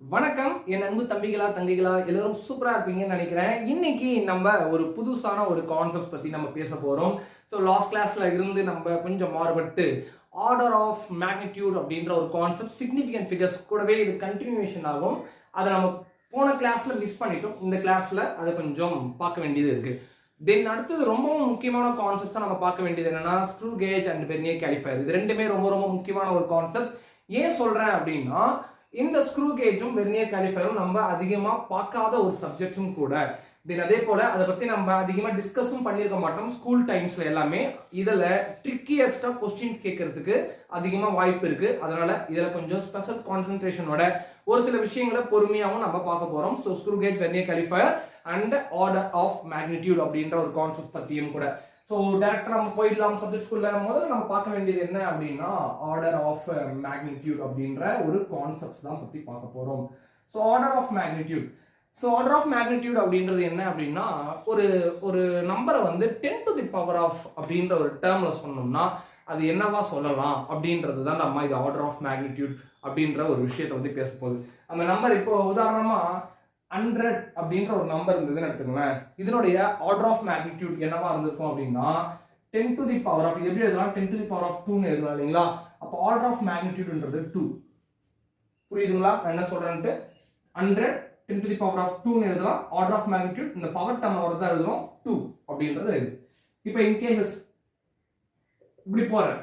வணக்கம் என் அன்பு தம்பிகளா தங்கைகளா எல்லாரும் சூப்பரா இருப்பீங்கன்னு நினைக்கிறேன். இன்னைக்கு நம்ம ஒரு புதுசான ஒரு கான்செப்ட் பத்தி நம்ம பேச போறோம். ஸோ லாஸ்ட் கிளாஸ்ல இருந்து நம்ம கொஞ்சம் மாறுபட்டு ஆர்டர் ஆஃப் மேக்னிடியூட் அப்படின்ற ஒரு கான்செப்ட் சிக்னிஃபிகன்ட் ஃபிகர்ஸ் கூடவே இது கண்டினியூஷன் ஆகும். அதை நம்ம போன கிளாஸ்ல மிஸ் பண்ணிட்டோம். இந்த கிளாஸ்ல அதை கொஞ்சம் பார்க்க வேண்டியது இருக்கு. தென் அடுத்தது ரொம்பவும் முக்கியமான கான்செப்ட்ஸா நம்ம பார்க்க வேண்டியது என்னன்னா screw gauge and vernier caliper. இது ரெண்டுமே ரொம்ப ரொம்ப முக்கியமான ஒரு கான்செப்ட். ஏன் சொல்றேன் அப்படின்னா இந்த ஸ்க்ரூ கேஜும் வெர்னியர் கேலிபரும் நம்ம அதிகமா பார்க்காத ஒரு சப்ஜெக்டும் கூட. தென் அதே போல அதை பத்தி நம்ம அதிகமா டிஸ்கஸும் பண்ணிருக்க மாட்டோம் ஸ்கூல் டைம்ஸ்ல எல்லாமே. இதுல ட்ரிக்கியஸ்டா கொஸ்டின் கேட்கறதுக்கு அதிகமா வாய்ப்பு இருக்கு. அதனால இதுல கொஞ்சம் ஸ்பெஷல் கான்சென்ட்ரேஷனோட ஒரு சில விஷயங்களை பொறுமையாகவும் நம்ம பார்க்க போறோம். So screw gauge, vernier caliper and order of magnitude அப்படின்ற ஒரு கான்செப்ட் பத்தியும் கூட. ஸோ டேரக்டா நம்ம போயிடலாம் சப்ஜெக்ட்ஸ்குள்ள. முதல்ல நம்ம பார்க்க வேண்டியது என்ன அப்படின்னா ஆர்டர் ஆஃப் மேக்னிடியூட் அப்படின்ற ஒரு கான்செப்ட்ஸ் தான் பத்தி பார்க்க போறோம். So order of magnitude. So order of magnitude அப்படின்றது என்ன அப்படின்னா ஒரு ஒரு நம்பரை வந்து 10 to the power of அப்படின்ற ஒரு டேர்ம்ல சொன்னோம்னா அது என்னவா சொல்லலாம் அப்படின்றது தான் நம்ம இது ஆர்டர் ஆஃப் மேக்னிடியூட் அப்படின்ற ஒரு விஷயத்தை வந்து பேச போகுது. அந்த நம்பர் இப்போ உதாரணமா 100 அப்படின்ற ஒரு நம்பர் இருந்ததுன்னு எடுத்துக்கோங்களேன். இதனுடைய ஆர்டர் ஆஃப் மேக்னிடியூட் என்னவா இருந்திருக்கும் அப்படின்னா 10 to the power of, இது எப்படி எழுதலாம், 10 to the power of 2 எழுதலாம் இல்லைங்களா. அப்போ ஆர்டர் ஆஃப் மேக்னிடியூட்ன்றது 2. புரியுதுங்களா நான் என்ன சொல்றேன்ட்டு? 100 10 to the power of 2 எழுதலாம். ஆர்டர் ஆஃப் மேக்னிடியூட் இந்த பவர் டேர்ம் வரதா எழுதுறோம் 2 அப்படின்றது இது. இப்போ இன் கேசஸ் இப்படி போறேன்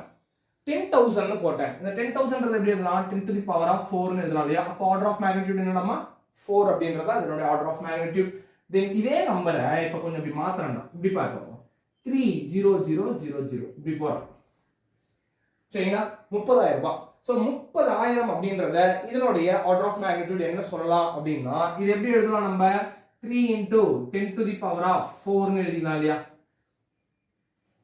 10,000 போட்டேன். இந்த 10,000 எப்படி எழுதலாம், 10 to the power of 4 எழுதலாம் இல்லையா. அப்போ ஆர்டர் ஆஃப் மேக்னிடியூட் என்னன்னா 4 அப்படின்றதா இதனுடைய ஆர்டர் ஆஃப் மேக்னிடியூட். தென் இதே நம்பரை இப்போ கொஞ்சம் இப்படி மாத்திரம்டா, இப்படி பார்ப்போம் 30000 இப்படி போறோம் சரிங்களா. 30,000 ரூபாய். ஸோ 30,000 அப்படின்றத இதனுடைய ஆர்டர் ஆஃப் மேக்னிடியூட் என்ன சொல்லலாம் அப்படின்னா இது எப்படி எழுதலாம், நம்ம 3 into 10 to the power of 4 எழுதிக்கலாம் இல்லையா.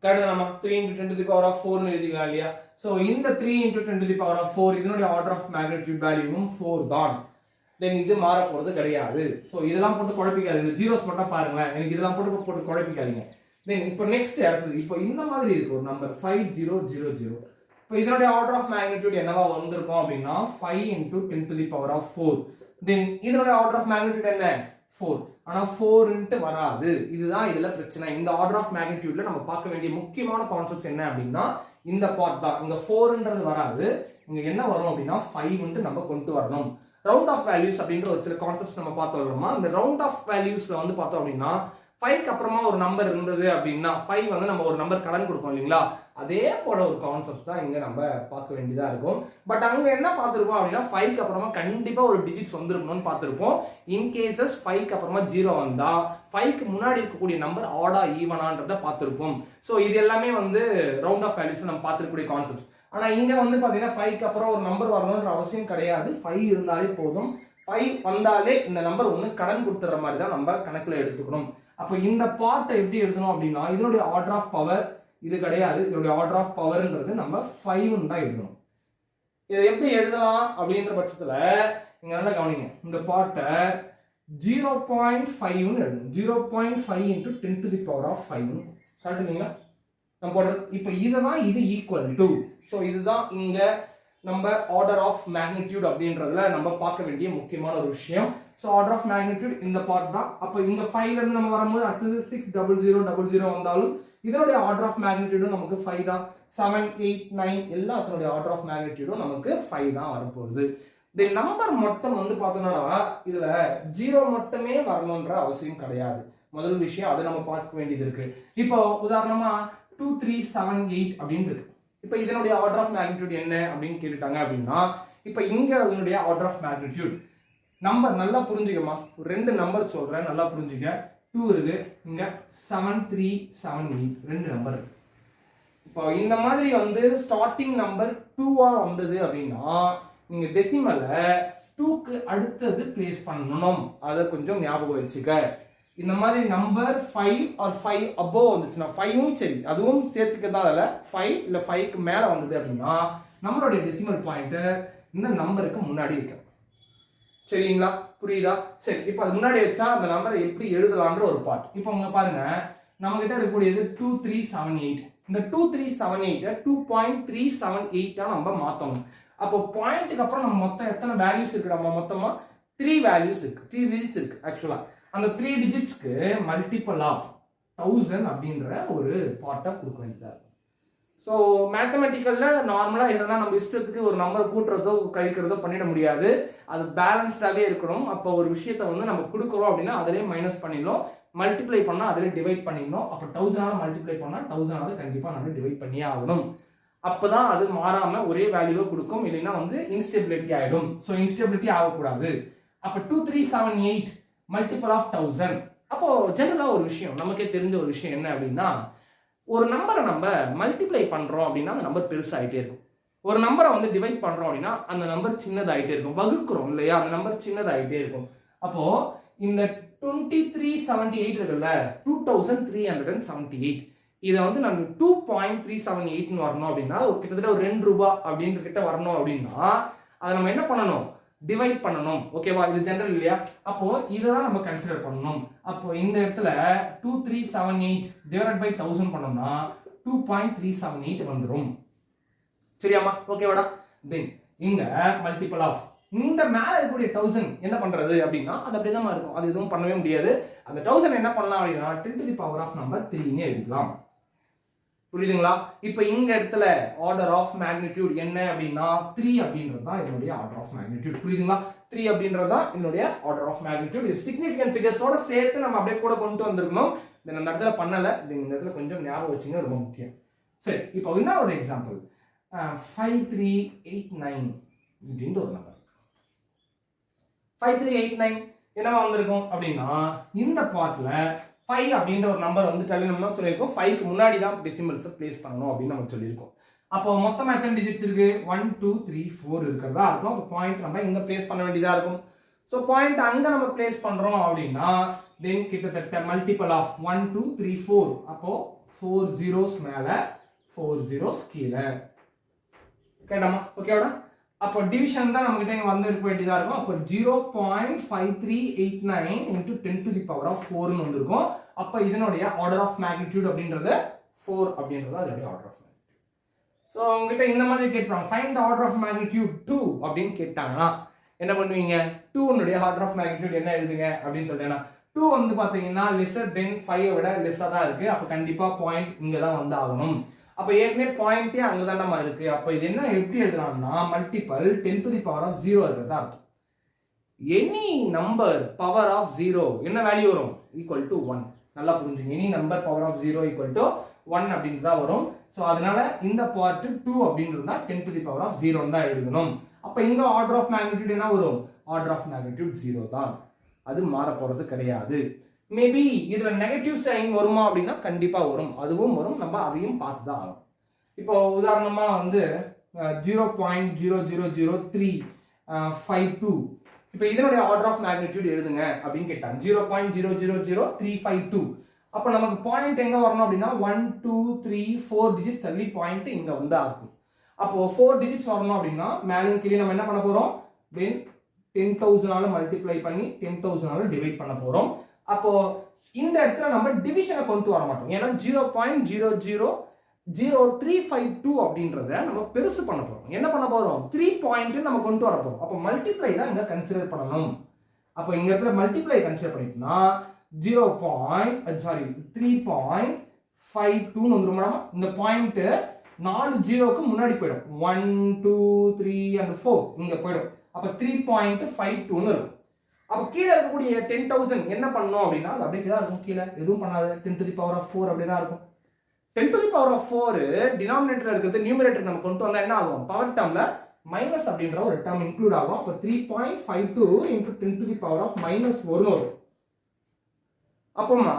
கரெக்ட் நம்ம 3 into 10 to the power of 4 எழுதிக்கலாம் இல்லையா. ஸோ இந்த 3 into 10 to the power of 4 இதனுடைய ஆர்டர் ஆஃப் மேக்னிடியூட் வேல்யூவும் 4 தான். தென் இது மாற போறது கிடையாது. ஸோ இதெல்லாம் போட்டு குழப்பிக்காது, இந்த ஜீரோஸ் மட்டும் பாருங்களேன், எனக்கு இதெல்லாம் போட்டு குழப்பிக்காதீங்க. தென் இப்போ நெக்ஸ்ட் அடுத்தது இப்போ இந்த மாதிரி இருக்கு ஒரு நம்பர் 5000. இப்போ இதனுடைய ஆர்டர் ஆஃப் மேக்னிடியூட் என்னவா வந்திருக்கும் அப்படின்னா 5 into 10 to the power of 4. தென் இதனுடைய ஆர்டர் ஆஃப் மேக்னிடியூட் என்ன 4. ஆனா 4 வராது. இதுதான் இதுல பிரச்சனை. இந்த ஆர்டர் ஆஃப் மேக்னிடியூட்ல நம்ம பார்க்க வேண்டிய முக்கியமான கான்செப்ட் என்ன அப்படின்னா இந்த பார்ட் தான். இங்க 4ன்றது வராது. இங்க என்ன வரும் அப்படின்னா 5 நம்ம கொண்டு வரணும். ரவுண்ட் ஆஃப் வேல்யூஸ் அப்படின்ற ஒரு சில கான்செப்ட்ஸ் நம்ம பார்த்தோம்னா இந்த ரவுண்ட் ஆஃப் வேல்யூஸ்ல வந்து பார்த்தோம் அப்படின்னா 5க்கு அப்புறமா ஒரு நம்பர் இருந்தது அப்படின்னா 5 வந்து நம்ம ஒரு நம்பர் கடன் கொடுப்போம் இல்லைங்களா. அதே போல ஒரு கான்செப்ட் தான் இங்க நம்ம பார்க்க வேண்டியதா இருக்கும். பட் அங்க என்ன பார்த்திருப்போம் அப்படின்னா 5க்கு அப்புறமா கண்டிப்பா ஒரு டிஜிட்ஸ் வந்திருக்கணும்னு பார்த்திருப்போம். இன் கேசஸ் 5க்கு அப்புறமா 0 வந்தா 5க்கு முன்னாடி இருக்கக்கூடிய நம்பர் ஆடா ஈவனான்றத பார்த்திருப்போம். ஸோ இது எல்லாமே வந்து ரவுண்ட் ஆஃப் வேல்யூஸ் நம்ம பார்த்திருக்கக்கூடிய கான்செப்ட். ஆனா இங்க வந்து பாத்தீங்கன்னா 5க்கு அப்புறம் ஒரு நம்பர் வரணும்ன்ற அவசியம் கிடையாது. 5 இருந்தாலே போதும். 5 வந்தாலே இந்த நம்பர் ஒன்று கடன் கொடுத்துற மாதிரி தான் நம்ம கணக்குல எடுத்துக்கணும். அப்போ இந்த பார்ட்டை எப்படி எழுதணும் அப்படின்னா இதனுடைய ஆர்டர் ஆஃப் பவர் இது கிடையாது. இதனுடைய ஆர்டர் ஆஃப் பவர்ன்றது நம்ம 5 தான் எழுதணும். இதை எப்படி எழுதலாம் அப்படின்ற பட்சத்துல நீங்க நல்லா கவனிங்க. இந்த பார்ட்டை 0.5 எழுதணும். 0.5 into 10 to the power of 5 கரெக்டுங்களா நம்ம போடுறது. இப்போ இதுதான் இது ஈக்குவல் டு. ஸோ இதுதான் இங்க நம்ம ஆர்டர் ஆஃப் மேக்னிடியூட் அப்படின்றதுல நம்ம பார்க்க வேண்டிய முக்கியமான ஒரு விஷயம். ஸோ ஆர்டர் ஆஃப் மேக்னிடியூட் இந்த பார்ட் தான். அப்போ இந்த 5ல இருந்து நம்ம வரும்போது அடுத்தது 60000 வந்தாலும் இதனுடைய ஆர்டர் ஆஃப் மேக்னிடியூடும் நமக்கு 5 தான். 7 8 9 எல்லாத்தினுடைய ஆர்டர் ஆஃப் மேக்னிடியூடும் நமக்கு 5 தான் வரப்போகுது. இந்த நம்பர் மட்டும் வந்து பார்த்தோம்னா இதுல 0 மட்டுமே வரணுன்ற அவசியம் கிடையாது. முதல் விஷயம் அதை நம்ம பார்த்துக்க வேண்டியது இருக்கு. இப்போ உதாரணமா 2378 அப்படின்னு இருக்கு. இப்போ இதனுடைய ஆர்டர் ஆஃப் மேக்னிடியூட் என்ன அப்படின்னு கேட்டுட்டாங்க அப்படின்னா இப்போ இங்க இதனுடைய ஆர்டர் ஆஃப் மேக்னிடியூட் நம்பர் நல்லா புரிஞ்சுக்கமா. ஒரு 2 நம்பர் சொல்றேன் நல்லா புரிஞ்சுக்க. 2 இருக்கு, இங்க 7378 2 நம்பர் இருக்கு. இப்போ இந்த மாதிரி வந்து ஸ்டார்டிங் நம்பர் 2 வந்தது அப்படின்னா நீங்க டெசிமலை 2க்கு அடுத்தது பிளேஸ் பண்ணணும். அதை கொஞ்சம் ஞாபகம் வச்சுக்க. இந்த மாதிரி நம்பர் 5 or 5 above வந்துச்சுன்னா 5ம் சரி அதுவும் சேர்த்துக்கிறதால 5 இல்ல 5க்கு மேல வந்தது அப்படின்னா நம்மளுடைய டெசிமல் பாயிண்ட் இந்த நம்பருக்கு முன்னாடி வைக்கணும். சரிங்களா புரியுதா? சரி இப்போ அது முன்னாடி வச்சா அந்த நம்பரை எப்படி எழுதலாம்ன்ற ஒரு பார்ட். இப்போ உங்க பாருங்க நம்ம கிட்ட இருக்கக்கூடியது 2378. இந்த 2378 2.378 நம்ம மாத்தணும். அப்போ பாயிண்ட்டுக்கு அப்புறம் நம்ம மொத்தம் எத்தனை வேல்யூஸ் இருக்கு, நம்ம மொத்தமா 3 வேல்யூஸ் இருக்கு, 3 டிஜிட்ஸ் இருக்கு. ஆக்சுவலா அந்த 3 டிஜிட்ஸ்க்கு மல்டிபிள் ஆஃப் 1000 அப்படின்ற ஒரு பார்ட்டை கொடுக்க வேண்டியதா இருக்கும். ஸோ மேத்தமெட்டிக்கல்ல நார்மலா எதனா நம்ம இஷ்டத்துக்கு ஒரு நம்பர் கூட்டுறதோ கழிக்கிறதோ பண்ணிட முடியாது. அது பேலன்ஸ்டாகவே இருக்கணும். அப்போ ஒரு விஷயத்தை வந்து நம்ம கொடுக்குறோம் அப்படின்னா அதிலே மைனஸ் பண்ணிடணும், மல்டிப்ளை பண்ணா அதிலே டிவைட் பண்ணிடணும். அப்போ 1000 மல்டிப்ளை பண்ணா 1000 கண்டிப்பா நம்ம டிவைட் பண்ணியே ஆகணும். அப்பதான் அது மாறாம ஒரே வேல்யூவை கொடுக்கும், இல்லைன்னா வந்து இன்ஸ்டெபிலிட்டி ஆயிடும். ஸோ இன்ஸ்டெபிலிட்டி ஆகக்கூடாது. அப்போ 2378 மல்டிபிள் ஆஃப் 1000. அப்போ ஜெனரலா ஒரு விஷயம் நமக்கே தெரிஞ்ச ஒரு விஷயம் என்ன அப்படின்னா, ஒரு நம்பரை நம்ம மல்டிப்ளை பண்றோம் அப்படின்னா அந்த நம்பர் பெருசாகிட்டே இருக்கும். ஒரு நம்பரை வந்து டிவைட் பண்றோம் அப்படின்னா அந்த நம்பர் சின்னதாயிட்டே இருக்கும். வகுக்கிறோம் இல்லையா, அந்த நம்பர் சின்னதாயிட்டே இருக்கும். அப்போ இந்த 2378 இருக்குல்ல, 2378, இதை வந்து நம்ம 2.378 வரணும் அப்படின்னா கிட்டத்தட்ட ஒரு 2 ரூபாய் அப்படின்ற கிட்ட வரணும் அப்படின்னா அதை நம்ம என்ன பண்ணணும், டிவைட் பண்ணணும். ஓகேவா, இது ஜெனரல் இல்லையா. அப்போ இதெல்லாம் நம்ம கன்சிடர் பண்ணணும். அப்போ இந்த இடத்துல 2378 டிவைட் பை 1000 பண்ணோம்னா 2.378 வந்துடும். சரியாமா, ஓகேவாடா. தென் இங்க மல்டிபிள் ஆஃப் இந்த மேல இருக்கக்கூடிய 1000 என்ன பண்றது அப்படின்னா அது அப்படியே தான் இருக்கும். அது எதுவும் பண்ணவே முடியாது. அந்த 1000 என்ன பண்ணலாம் அப்படின்னா 10 to the power of number 3 ன்னு எழுதிக்கலாம். புரியுதுங்களா? இப்போ இங்க இடத்துல ஆர்டர் ஆஃப் மேக்னிடியூட் என்ன அப்படின்னா 3 அப்படின்றது தான் இதனுடைய ஆர்டர் ஆஃப் மேக்னிடியூட். புரியுதுங்களா? 3 அப்படின்றது தான் இதனுடைய ஆர்டர் ஆஃப் மேக்னிடியூட். இது சிக்னிஃபிகன்ட் ஃபிகர்ஸோட சேர்த்து நம்ம அப்படியே கூட கொண்டு வந்திருக்கணும். இந்த இடத்துல பண்ணல, இந்த இடத்துல கொஞ்சம் ஞாபகம் வச்சுங்க, ரொம்ப முக்கியம். சரி, இப்போ இன்னொரு ஒரு எக்ஸாம்பிள் 5389 அப்படின்ற ஒரு நம்பர். 5389 என்னவா வந்திருக்கும் அப்படின்னா இந்த பார்ட்ல 5 அப்படின்ற ஒரு நம்பர் வந்துட்டாலே நம்ம சொல்லியிருக்கோம் 5க்கு முன்னாடி தான் டெசிமல்ஸ் பிளேஸ் பண்ணணும் அப்படின்னு நம்ம சொல்லியிருக்கோம். அப்போ மொத்தமா எத்தனை டிஜிட்ஸ் இருக்கு, 1 2 3 4 இருக்கிறதா இருக்கும். அப்போ பாயிண்ட் நம்ம இங்க பிளேஸ் பண்ண வேண்டியதா இருக்கும். ஸோ பாயிண்ட் அங்க நம்ம பிளேஸ் பண்றோம் அப்படின்னா தென் கிட்டத்தட்ட மல்டிபிள் ஆஃப் 1 2 3 4. அப்போ 4 zeros மேல 4 zeros கீழே. கேட்டாமா, ஓகேவாடா? அப்போ டிவிஷன் தான் நம்ம கிட்ட இங்க வந்து இருக்க வேண்டியதா இருக்கும். அப்போ 0.5389 into 10 to the power of 4 ன்னு வந்திருக்கும். அப்போ இதனுடைய ஆர்டர் ஆஃப் மேக்னிடியூட் அப்படின்றது 4 அப்படின்றது அதனுடைய ஆர்டர் ஆஃப் மேக்னிடியூட். ஸோ உங்ககிட்ட இந்த மாதிரி கேட்பாங்க, ஃபைண்ட் ஆர்டர் ஆஃப் மேக்னிடியூட் 2 அப்படின்னு கேட்டாங்கன்னா என்ன பண்ணுவீங்க, 2 னுடைய ஆர்டர் ஆஃப் மேக்னிடியூட் என்ன எழுதுங்க அப்படின்னு சொல்லிட்டேன்னா 2 வந்து பாத்தீங்கன்னா லெஸர் தென் 5 விட லெஸ்ஸா தான் இருக்கு. அப்போ கண்டிப்பா பாயிண்ட் இங்க தான் வந்து ஆகணும். அப்ப ஏற்கனவே பாயிண்டே அங்கதான் நம்ம இருக்கு. அப்ப இது என்ன எப்படி எழுதலாம்னா multiple 10 to the power of 0 இருக்கிறதா அர்த்தம். எனி நம்பர் பவர் ஆஃப் 0 என்ன வேல்யூ வரும், ஈக்குவல் டு 1. நல்லா புரிஞ்சுங்க, any number power of 0 equal to 1 அப்படின்னு தான் வரும். ஸோ அதனால இந்த பார்ட் 2 அப்படின்றது தான் 10 to the power of 0 தான் எழுதணும். அப்ப இங்க ஆர்டர் ஆஃப் மேக்னிடியூட் என்ன வரும், ஆர்டர் ஆஃப் மேக்னிடியூட் 0 தான். அது மாற போறது கிடையாது. மேபி இதுல நெகட்டிவ் சைன் வருமா அப்படின்னா கண்டிப்பா வரும், அதுவும் வரும். நம்ம அதையும் பார்த்து தான் ஆகும். இப்போ உதாரணமா வந்து 0.0003552 இப்போ இதனுடைய ஆர்டர் ஆஃப் மேக்னிடியூட் எழுதுங்க அப்படின்னு கேட்டாங்க. 0.000352. அப்போ நமக்கு பாயிண்ட் எங்க வரணும் அப்படின்னா 1 2 3 4 டிஜிட் தள்ளி பாயிண்ட் இங்க வந்து ஆகும். அப்போ 4 டிஜிட்ஸ் வரணும் அப்படின்னா மேலும் கீழே நம்ம என்ன பண்ண போறோம், தென் 10,000 மல்டிப்ளை பண்ணி 10,000 டிவைட் பண்ண போறோம். அப்போ இந்த இடத்துல நம்ம டிவிஷனை கொண்டு வர மாட்டோம். ஏன்னா 0.000352 அப்படின்றத நம்ம பெருசு பண்ண போறோம். என்ன பண்ண போறோம், 3 பாயிண்ட் நம்ம கொண்டு வர போறோம். அப்போ மல்டிப்ளை தான் இங்க கன்சிடர் பண்ணணும். அப்போ இந்த இடத்துல மல்டிப்ளை கன்சிடர் பண்ணிட்டோம்னா 3.52 வந்துருமா. இந்த பாயிண்ட் 4 ஜீரோக்கு முன்னாடி போயிடும். 1 2 3 and 4 இங்க போயிடும். அப்ப 3.52 இருக்கும். அப்ப கீழே இருக்கக்கூடிய 10,000 என்ன பண்ணணும் அப்படின்னா அது அப்படியே தான் இருக்கும். கீழே எதுவும் பண்ணாது, 10 to the power of 4 அப்படியே தான் இருக்கும். 10 to the power of 4 டினாமினேட்டர்ல இருக்கிறது நியூமரேட்டர் நம்ம கொண்டு வந்தா என்ன ஆகும், பவர் டேர்ம்ல மைனஸ் அப்படின்ற ஒரு டேர்ம் இன்க்ளூட் ஆகும். அப்ப 3.52 into 10 to the power of -4 வரும். அப்போமா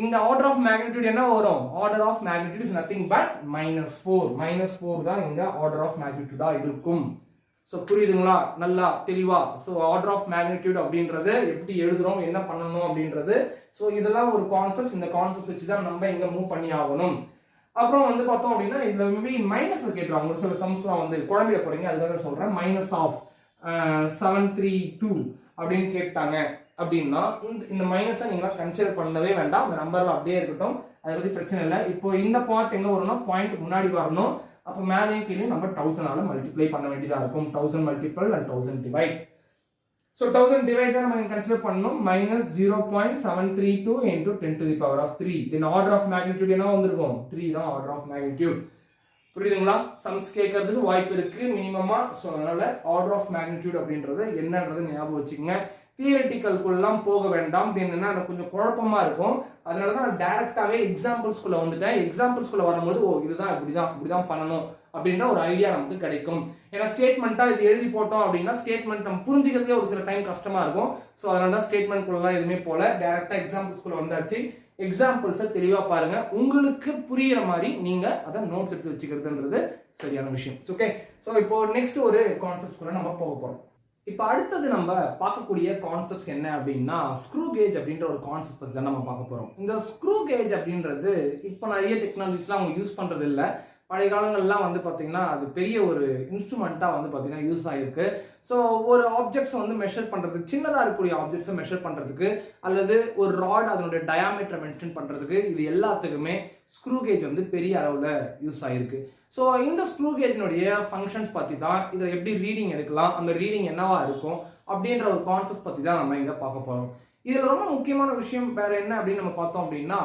இந்த ஆர்டர் ஆஃப் மேக்னிடியூட் என்ன வரும், order of magnitude is nothing but -4 தான் இந்த ஆர்டர் ஆஃப் மேக்னிடியூடா இருக்கும். ஸோ புரியுதுங்களா, நல்லா தெளிவா. ஸோ ஆர்டர் ஆஃப் மேக்னிடியூட் அப்படின்றது எப்படி எழுதுறோம், என்ன பண்ணணும் அப்படின்றது. ஸோ இதெல்லாம் ஒரு கான்செப்ட். இந்த கான்செப்ட் வச்சு தான் நம்ம இங்க மூவ் பண்ணி ஆகணும். அப்புறம் வந்து பார்த்தோம் அப்படின்னா இதுல மேபி மைனஸ்ல கேட்கலாம். ஒரு சில சம்ஸ்லாம் வந்து குழம்பிட போறீங்க, அதுக்காக சொல்றேன். -732 அப்படின்னு கேட்டாங்க அப்படின்னா இந்த மைனஸை நீங்க கன்சிடர் பண்ணவே வேண்டாம். அந்த நம்பர்ல அப்படியே இருக்கட்டும், அதை பத்தி பிரச்சனை இல்லை. இப்போ இந்த பார்ட் எங்க வரும்னா பாயிண்ட் முன்னாடி வரணும். அப்போ மேலே கீழே நம்ம 1000 மல்டிப்ளை பண்ண வேண்டியதா இருக்கும். 1000 multiple and 1000 divide. So 1000 divide தான் நம்ம கன்சிடர் பண்ணணும். Minus 0.732 into 10 to the power of 3. Then order of magnitude என்ன வந்திருக்கும்? 3 தான் ஆர்டர் ஆஃப் மேக்னிடியூட். புரியுதுங்களா? சம்ஸ் கேட்கறதுக்கு வாய்ப்பு இருக்கு மினிமமா. ஸோ அதனால ஆர்டர் ஆஃப் மேக்னிடியூட் அப்படின்றது என்னன்றது ஞாபகம் வச்சுக்கோங்க. தியரிட்டிக்கல்குள்ளலாம் போக வேண்டாம். என்னன்னா எனக்கு கொஞ்சம் குழப்பமா இருக்கும். அதனால தான் நான் டைரக்டாவே எக்ஸாம்பிள்ஸ்குள்ள வந்துட்டேன். எக்ஸாம்பிள்ஸ்குள்ள வரும்போது இதுதான் இப்படிதான் பண்ணணும் அப்படின்ற ஒரு ஐடியா நமக்கு கிடைக்கும். ஏன்னா ஸ்டேட்மெண்ட்டா இது எழுதி போட்டோம் அப்படின்னா ஸ்டேட்மெண்ட் நம்ம புரிஞ்சுக்கிறதே ஒரு சில டைம் கஷ்டமா இருக்கும். ஸோ அதனால தான் ஸ்டேட்மெண்ட்குள்ளலாம் எதுவுமே போல டைரக்டா எக்ஸாம்பிள்ஸ்குள்ள வந்தாச்சு. எக்ஸாம்பிள்ஸை தெளிவா பாருங்க. உங்களுக்கு புரியுற மாதிரி நீங்க அதை நோட்ஸ் எடுத்து வச்சுக்கிறதுன்றது சரியான விஷயம். ஓகே, ஸோ இப்போ நெக்ஸ்ட் ஒரு கான்செப்ட்ஸ்குள்ள நம்ம போக போறோம். இப்போ அடுத்தது நம்ம பார்க்கக்கூடிய கான்செப்ட்ஸ் என்ன அப்படின்னா ஸ்க்ரூ கேஜ் அப்படின்ற ஒரு கான்செப்ட் பற்றி தான் நம்ம பார்க்க போறோம். இந்த ஸ்க்ரூ கேஜ் அப்படின்றது இப்போ நிறைய டெக்னாலஜிஸ்லாம் அவங்க யூஸ் பண்றது இல்லை. பழைய காலங்கள்லாம் வந்து பார்த்தீங்கன்னா அது பெரிய ஒரு இன்ஸ்ட்ருமெண்ட்டாக வந்து பார்த்தீங்கன்னா யூஸ் ஆகிருக்கு. ஸோ ஒரு ஆப்ஜெக்ட்ஸை வந்து மெஷர் பண்ணுறதுக்கு, சின்னதாக இருக்கக்கூடிய ஆப்ஜெக்ட்ஸை மெஷர் பண்ணுறதுக்கு, அல்லது ஒரு ராட் அதனுடைய டயாமீட்டரை மென்ஷன் பண்ணுறதுக்கு, இது எல்லாத்துக்குமே ஸ்க்ரூ கேஜ் வந்து பெரிய அளவில் யூஸ் ஆகிருக்கு. ஸோ இந்த ஸ்க்ரூ கேஜினுடைய ஃபங்க்ஷன்ஸ் பற்றி தான், இதை எப்படி ரீடிங் எடுக்கலாம், அந்த ரீடிங் என்னவா இருக்கும் அப்படின்ற ஒரு கான்செப்ட் பற்றி தான் நம்ம இங்கே பார்க்க போகிறோம். இதில் ரொம்ப முக்கியமான விஷயம் வேற என்ன அப்படின்னு நம்ம பார்த்தோம் அப்படின்னா,